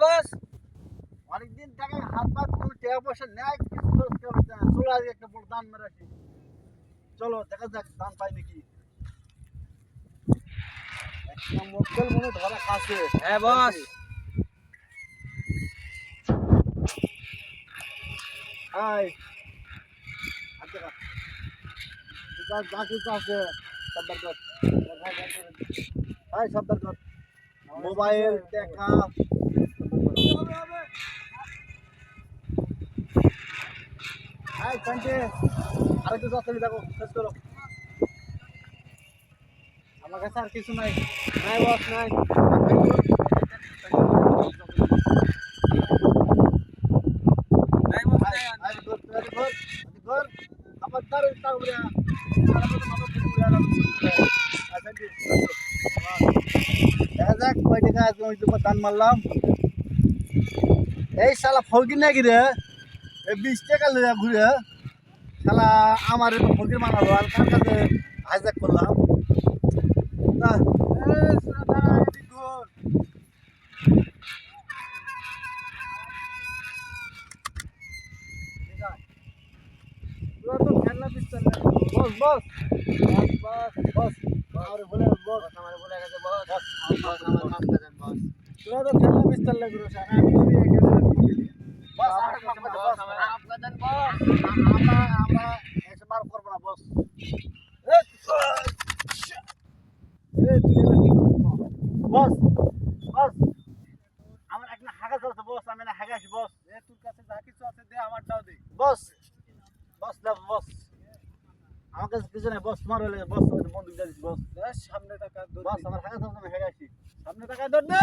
বস অনেকদিন টাকা হাত পাত কোনো টাকা পয়সা নেয় কিছু খরচ করতে না। চলো আজকে একটা বড় দান মেরে আসি। চলো দেখা যাক দান পাই নাকি। একটা মক্কেল মনে ধরা কাছে। হ্যাঁ বস হাই আচ্ছা যা কিছু আছে সব বার কর। হাই সব বার কর। মোবাইল টাকা হাই কান্টে আরেকটু তাড়াতাড়ি দেখো শেষ করো। আমার কাছে আর কিছু নাই। নাই বস নাই। নাই বস হাই নাই হাই ঘর ঘর ঘর আমার তার তা উড়া আর আমার মাথা থেকে উড়া না। আচ্ছা ঠিক দেখা যাক কয় টাকা আছে ওই তো দান মারলাম। এই শালা ফকির নাকি রে এই 20 টাকা লইয়া ঘুরে শালা আমার তো ফকির মানালো আর কার কাছে হাইজ্যাক করলাম না এই শালা দাঁড়া এদিক ঘুর। ঠিক আছে তোরা তো খেলনা পিস্তল বস বস বস বস আরে বলে বস আমার বলে গেছে বস বস বস আমার মাফ করে দেন বস তোরা তো খেলনা পিস্তল লাগলো সারা আমি ধরে এঁকে দেবেন বস আমার আমার মাফ বস আমার মাফ করে দেন বস আমরা এসে বার করবো না বস এই তুই এবার কি করবো বস বস আমার একটা হাগা চলছে বস আমি না হাগা আসি বস তোর কাছে যা কিছু আছে দে আমারটাও দে বস বস না বস আমার কাছে কিছু নাই বস তোমার হলে বস বন্দুক দিয়ে দিচ্ছি বস সামনে টাকা বস আমার হাগা চলছে আমি হাগা আসি সামনে টাকা ধর দে